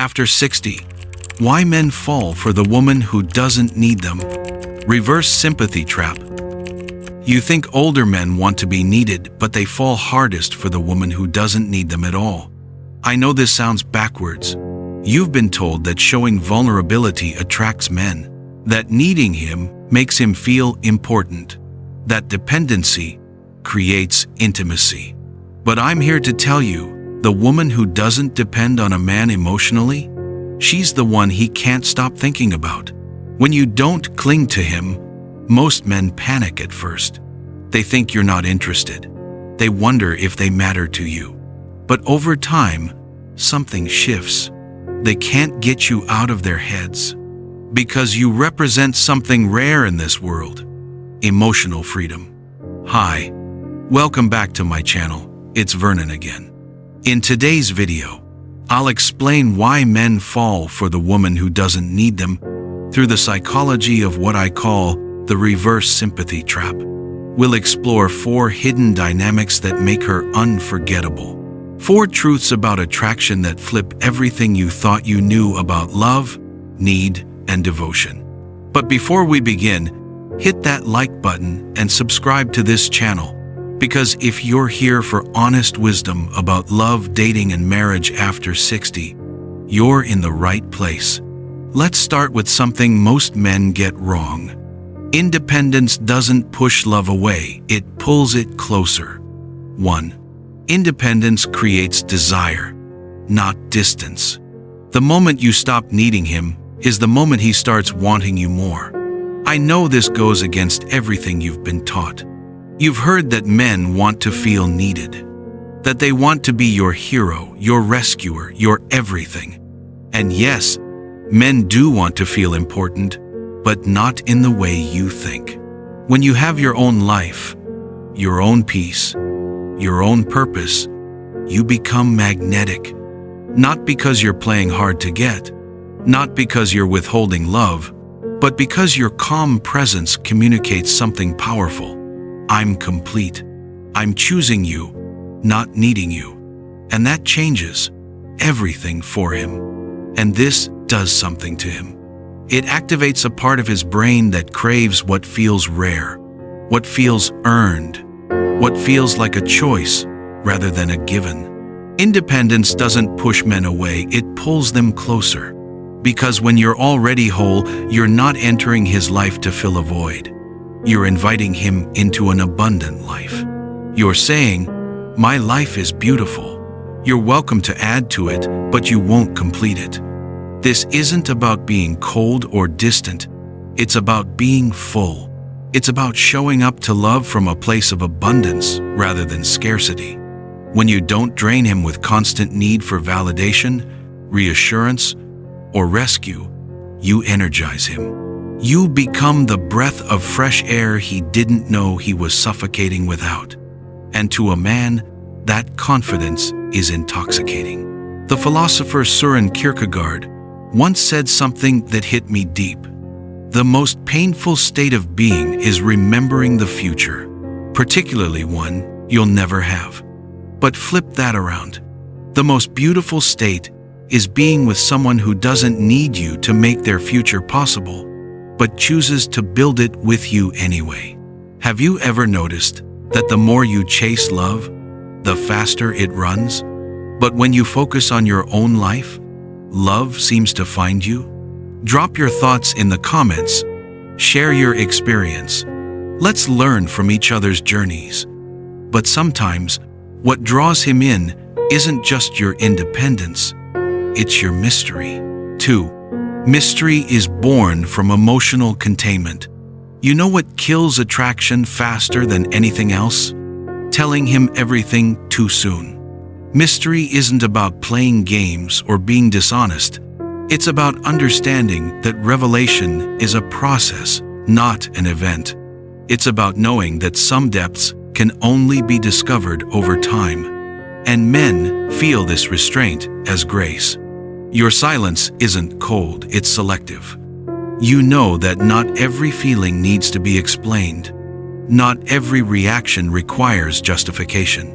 After 60, why men fall for the woman who doesn't need them. Reverse sympathy trap. You think older men want to be needed, but they fall hardest for the woman who doesn't need them at all. I know this sounds backwards. You've been told that showing vulnerability attracts men, that needing him makes him feel important, that dependency creates intimacy. But I'm here to tell you, the woman who doesn't depend on a man emotionally, she's the one he can't stop thinking about. When you don't cling to him, most men panic at first. They think you're not interested. They wonder if they matter to you. But over time, something shifts. They can't get you out of their heads. Because you represent something rare in this world: emotional freedom. Hi, welcome back to my channel. It's Vernon again. In today's video, I'll explain why men fall for the woman who doesn't need them through the psychology of what I call the reverse sympathy trap. We'll explore 4 hidden dynamics that make her unforgettable. 4 truths about attraction that flip everything you thought you knew about love, need, and devotion. But before we begin, hit that like button and subscribe to this channel, because if you're here for honest wisdom about love, dating, and marriage after 60, you're in the right place. Let's start with something most men get wrong. Independence doesn't push love away, it pulls it closer. 1. Independence creates desire, not distance. The moment you stop needing him is the moment he starts wanting you more. I know this goes against everything you've been taught. You've heard that men want to feel needed, that they want to be your hero, your rescuer, your everything. And yes, men do want to feel important, but not in the way you think. When you have your own life, your own peace, your own purpose, you become magnetic. Not because you're playing hard to get, not because you're withholding love, but because your calm presence communicates something powerful. I'm complete. I'm choosing you, not needing you. And that changes everything for him. And this does something to him. It activates a part of his brain that craves what feels rare, what feels earned, what feels like a choice rather than a given. Independence doesn't push men away, it pulls them closer. Because when you're already whole, you're not entering his life to fill a void. You're inviting him into an abundant life. You're saying, "My life is beautiful. You're welcome to add to it, but you won't complete it." This isn't about being cold or distant. It's about being full. It's about showing up to love from a place of abundance rather than scarcity. When you don't drain him with constant need for validation, reassurance, or rescue, you energize him. You become the breath of fresh air he didn't know he was suffocating without. And to a man, that confidence is intoxicating. The philosopher Søren Kierkegaard once said something that hit me deep. The most painful state of being is remembering the future, particularly one you'll never have. But flip that around. The most beautiful state is being with someone who doesn't need you to make their future possible, but chooses to build it with you anyway. Have you ever noticed that the more you chase love, the faster it runs? But when you focus on your own life, love seems to find you? Drop your thoughts in the comments. Share your experience. Let's learn from each other's journeys. But sometimes, what draws him in isn't just your independence, it's your mystery. 2. Mystery is born from emotional containment. You know what kills attraction faster than anything else? Telling him everything too soon. Mystery isn't about playing games or being dishonest. It's about understanding that revelation is a process, not an event. It's about knowing that some depths can only be discovered over time. And men feel this restraint as grace. Your silence isn't cold, it's selective. You know that not every feeling needs to be explained. Not every reaction requires justification.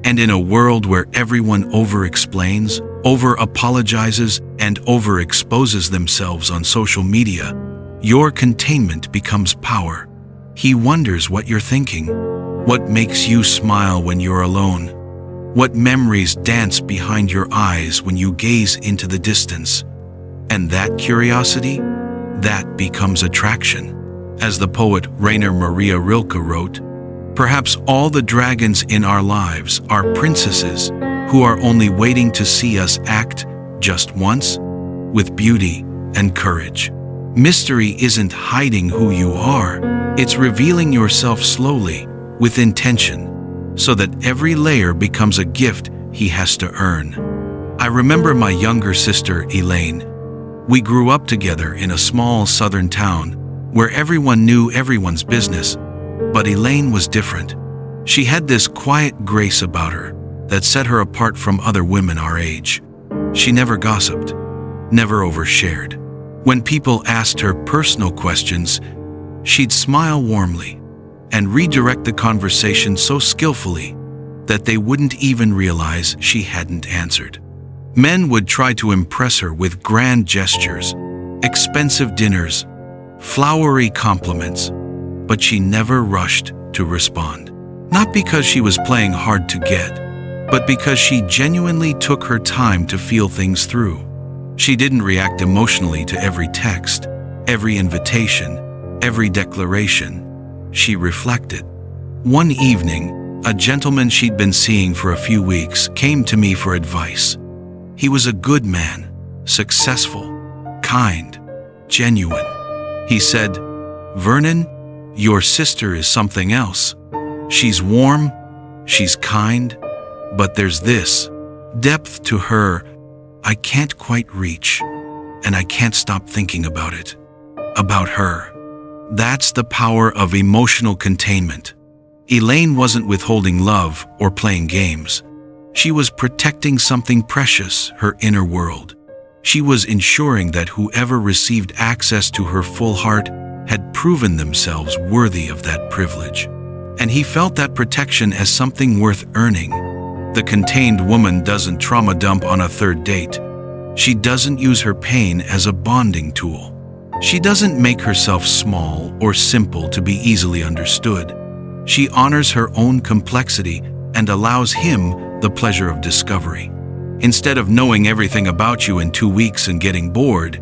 And in a world where everyone over-explains, over-apologizes, and overexposes themselves on social media, your containment becomes power. He wonders what you're thinking, what makes you smile when you're alone, what memories dance behind your eyes when you gaze into the distance. And that curiosity, that becomes attraction. As the poet Rainer Maria Rilke wrote, perhaps all the dragons in our lives are princesses who are only waiting to see us act just once with beauty and courage. Mystery isn't hiding who you are, it's revealing yourself slowly with intention, so that every layer becomes a gift he has to earn. I remember my younger sister, Elaine. We grew up together in a small southern town where everyone knew everyone's business, but Elaine was different. She had this quiet grace about her that set her apart from other women our age. She never gossiped, never overshared. When people asked her personal questions, she'd smile warmly and redirect the conversation so skillfully that they wouldn't even realize she hadn't answered. Men would try to impress her with grand gestures, expensive dinners, flowery compliments, but she never rushed to respond. Not because she was playing hard to get, but because she genuinely took her time to feel things through. She didn't react emotionally to every text, every invitation, every declaration. She reflected. One evening, a gentleman she'd been seeing for a few weeks came to me for advice. He was a good man, successful, kind, genuine. He said, "Vernon, your sister is something else. She's warm, she's kind, but there's this depth to her I can't quite reach, and I can't stop thinking about it, about her." That's the power of emotional containment. Elaine wasn't withholding love or playing games. She was protecting something precious, her inner world. She was ensuring that whoever received access to her full heart had proven themselves worthy of that privilege. And he felt that protection as something worth earning. The contained woman doesn't trauma dump on a third date. She doesn't use her pain as a bonding tool. She doesn't make herself small or simple to be easily understood. She honors her own complexity and allows him the pleasure of discovery. Instead of knowing everything about you in 2 weeks and getting bored,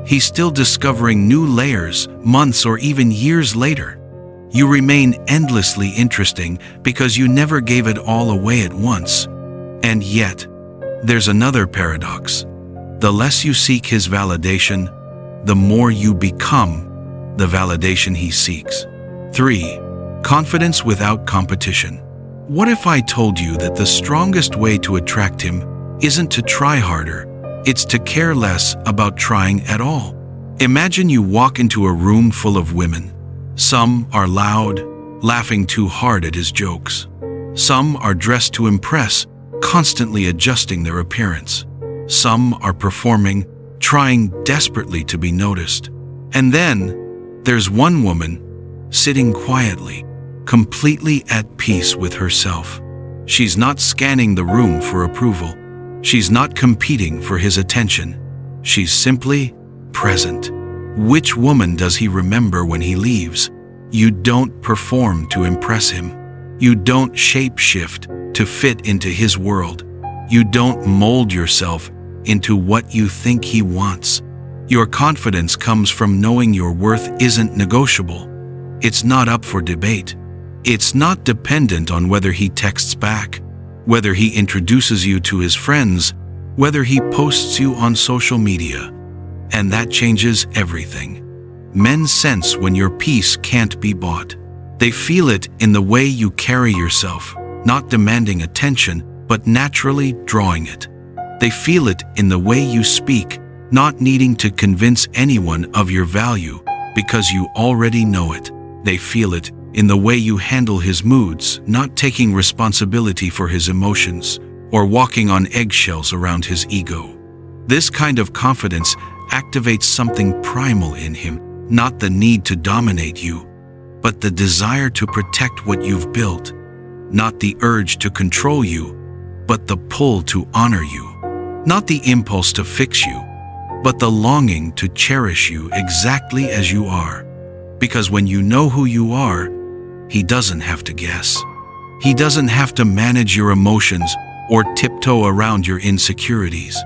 he's still discovering new layers months or even years later. You remain endlessly interesting because you never gave it all away at once. And yet, there's another paradox. The less you seek his validation, the more you become the validation he seeks. 3. Confidence without competition. What if I told you that the strongest way to attract him isn't to try harder, it's to care less about trying at all? Imagine you walk into a room full of women. Some are loud, laughing too hard at his jokes. Some are dressed to impress, constantly adjusting their appearance. Some are performing, trying desperately to be noticed. And then, there's one woman, sitting quietly, completely at peace with herself. She's not scanning the room for approval. She's not competing for his attention. She's simply present. Which woman does he remember when he leaves? You don't perform to impress him. You don't shape-shift to fit into his world. You don't mold yourself into what you think he wants. Your confidence comes from knowing your worth isn't negotiable. It's not up for debate. It's not dependent on whether he texts back, whether he introduces you to his friends, whether he posts you on social media. And that changes everything. Men sense when your peace can't be bought. They feel it in the way you carry yourself, not demanding attention, but naturally drawing it. They feel it in the way you speak, not needing to convince anyone of your value because you already know it. They feel it in the way you handle his moods, not taking responsibility for his emotions or walking on eggshells around his ego. This kind of confidence activates something primal in him, not the need to dominate you, but the desire to protect what you've built, not the urge to control you, but the pull to honor you. Not the impulse to fix you, but the longing to cherish you exactly as you are. Because when you know who you are, he doesn't have to guess. He doesn't have to manage your emotions or tiptoe around your insecurities.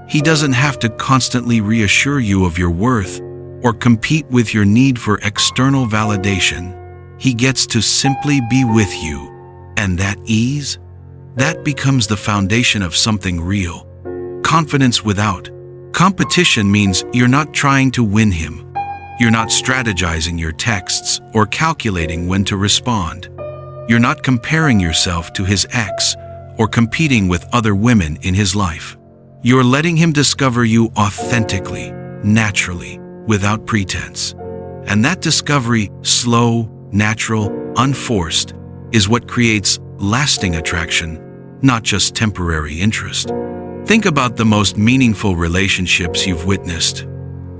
He doesn't have to constantly reassure you of your worth or compete with your need for external validation. He gets to simply be with you, and that ease, that becomes the foundation of something real. Confidence without competition means you're not trying to win him. You're not strategizing your texts or calculating when to respond. You're not comparing yourself to his ex or competing with other women in his life. You're letting him discover you authentically, naturally, without pretense. And that discovery, slow, natural, unforced, is what creates lasting attraction, not just temporary interest. Think about the most meaningful relationships you've witnessed.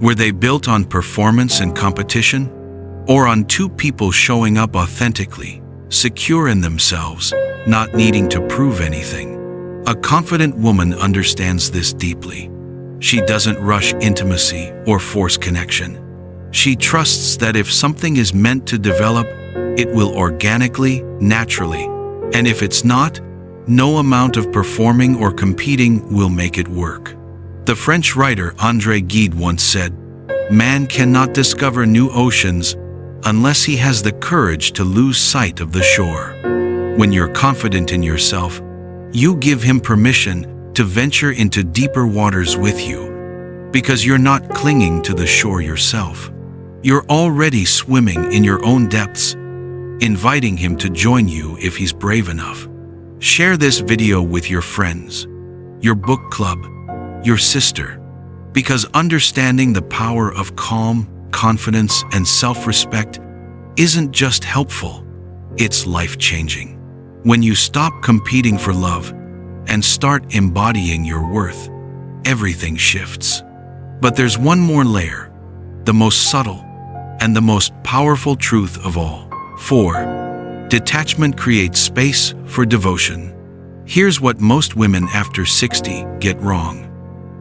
Were they built on performance and competition? Or on two people showing up authentically, secure in themselves, not needing to prove anything? A confident woman understands this deeply. She doesn't rush intimacy or force connection. She trusts that if something is meant to develop, it will organically, naturally. And if it's not, no amount of performing or competing will make it work. The French writer André Gide once said, "Man cannot discover new oceans unless he has the courage to lose sight of the shore." When you're confident in yourself, you give him permission to venture into deeper waters with you, because you're not clinging to the shore yourself. You're already swimming in your own depths, inviting him to join you if he's brave enough. Share this video with your friends, your book club, your sister, because understanding the power of calm, confidence, and self-respect isn't just helpful, it's life-changing. When you stop competing for love and start embodying your worth, everything shifts. But there's one more layer, the most subtle and the most powerful truth of all. 4. Detachment creates space for devotion. Here's what most women after 60 get wrong.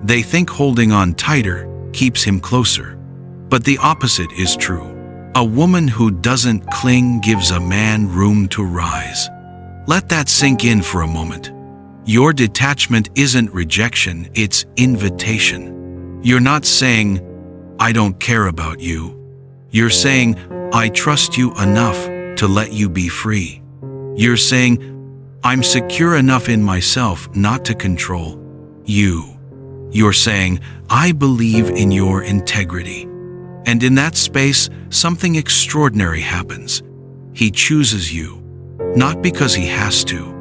They think holding on tighter keeps him closer. But the opposite is true. A woman who doesn't cling gives a man room to rise. Let that sink in for a moment. Your detachment isn't rejection, it's invitation. You're not saying, "I don't care about you." You're saying, "I trust you enough to let you be free." You're saying, "I'm secure enough in myself not to control you." You're saying, "I believe in your integrity." And in that space, something extraordinary happens. He chooses you, not because he has to,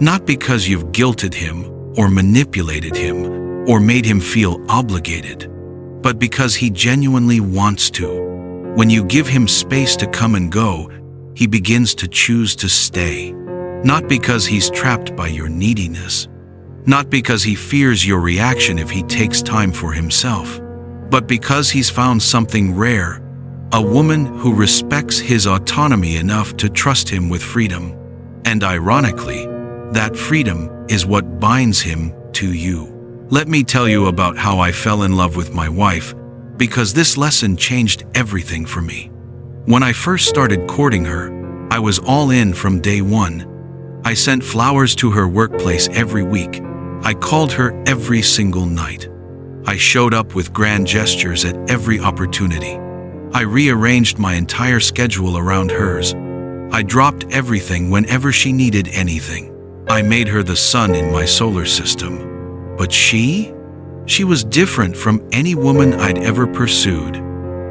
not because you've guilted him or manipulated him or made him feel obligated, but because he genuinely wants to. When you give him space to come and go, he begins to choose to stay, not because he's trapped by your neediness, not because he fears your reaction if he takes time for himself, but because he's found something rare, a woman who respects his autonomy enough to trust him with freedom. And ironically, that freedom is what binds him to you. Let me tell you about how I fell in love with my wife, because this lesson changed everything for me. When I first started courting her, I was all in from day one. I sent flowers to her workplace every week. I called her every single night. I showed up with grand gestures at every opportunity. I rearranged my entire schedule around hers. I dropped everything whenever she needed anything. I made her the sun in my solar system. But she was different from any woman I'd ever pursued.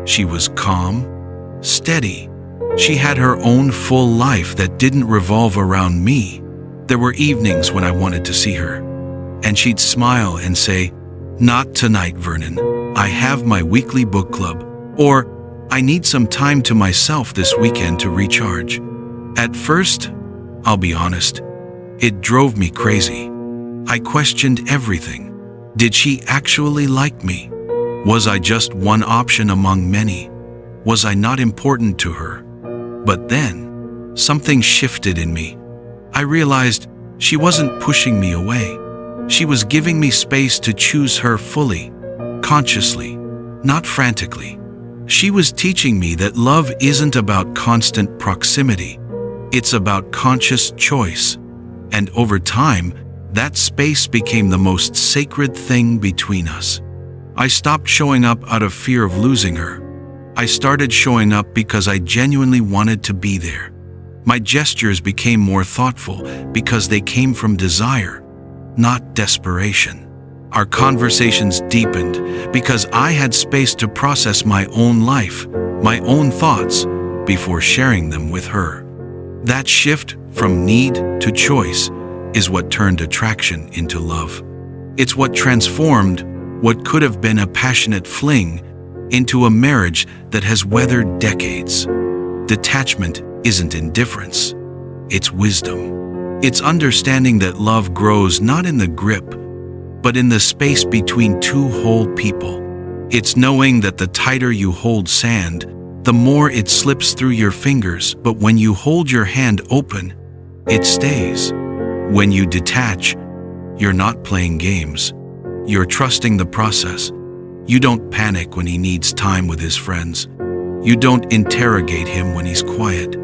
She was calm, steady. She had her own full life that didn't revolve around me. There were evenings when I wanted to see her, and she'd smile and say, "Not tonight, Vernon. I have my weekly book club," or "I need some time to myself this weekend to recharge." At first, I'll be honest, it drove me crazy. I questioned everything. Did she actually like me? Was I just one option among many? Was I not important to her? But then, something shifted in me. I realized she wasn't pushing me away. She was giving me space to choose her fully, consciously, not frantically. She was teaching me that love isn't about constant proximity. It's about conscious choice. And over time, that space became the most sacred thing between us. I stopped showing up out of fear of losing her. I started showing up because I genuinely wanted to be there. My gestures became more thoughtful because they came from desire, not desperation. Our conversations deepened because I had space to process my own life, my own thoughts, before sharing them with her. That shift from need to choice is what turned attraction into love. It's what transformed what could have been a passionate fling into a marriage that has weathered decades. Detachment isn't indifference, it's wisdom. It's understanding that love grows not in the grip, but in the space between two whole people. It's knowing that the tighter you hold sand, the more it slips through your fingers, but when you hold your hand open, it stays. When you detach, you're not playing games. You're trusting the process. You don't panic when he needs time with his friends. You don't interrogate him when he's quiet.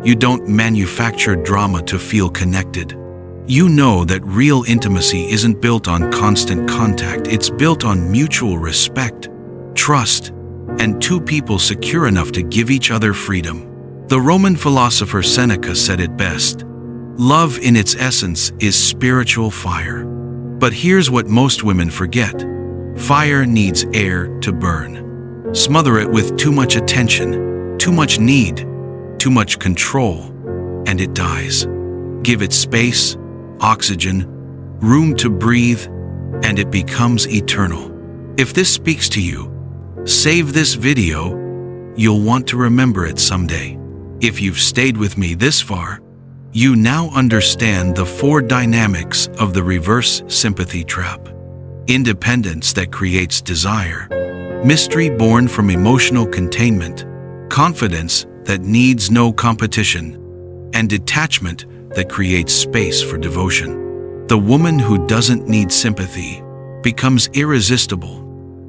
You don't manufacture drama to feel connected. You know that real intimacy isn't built on constant contact. It's built on mutual respect, trust, and two people secure enough to give each other freedom. The Roman philosopher Seneca said it best: love in its essence is spiritual fire. But here's what most women forget. Fire needs air to burn. Smother it with too much attention, too much need, too much control, and it dies. Give it space, oxygen, room to breathe, and it becomes eternal. If this speaks to you, save this video. You'll want to remember it someday. If you've stayed with me this far, you now understand the four dynamics of the reverse sympathy trap. Independence that creates desire, mystery born from emotional containment, confidence that needs no competition, and detachment that creates space for devotion. The woman who doesn't need sympathy becomes irresistible,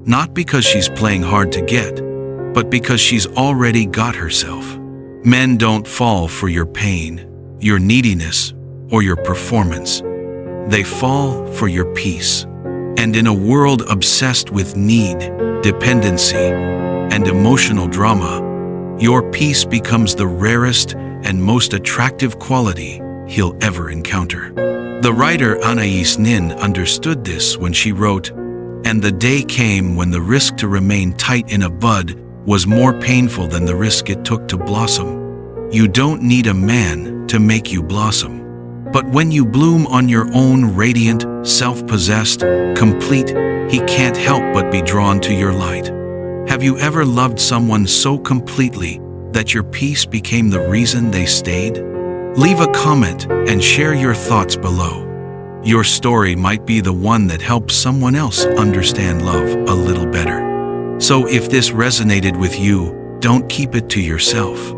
not because she's playing hard to get, but because she's already got herself. Men don't fall for your pain, your neediness, or your performance. They fall for your peace. And in a world obsessed with need, dependency, and emotional drama, your peace becomes the rarest and most attractive quality he'll ever encounter. The writer Anais Nin understood this when she wrote, "And the day came when the risk to remain tight in a bud was more painful than the risk it took to blossom. You don't need a man to make you blossom. But when you bloom on your own, radiant, self-possessed, complete, he can't help but be drawn to your light." Have you ever loved someone so completely that your peace became the reason they stayed? Leave a comment and share your thoughts below. Your story might be the one that helps someone else understand love a little better. So if this resonated with you, don't keep it to yourself.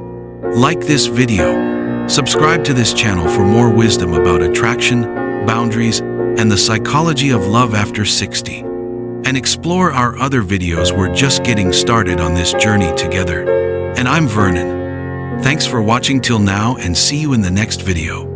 Like this video. Subscribe to this channel for more wisdom about attraction, boundaries, and the psychology of love after 60. And explore our other videos. We're just getting started on this journey together. And I'm Vernon. Thanks for watching till now, and see you in the next video.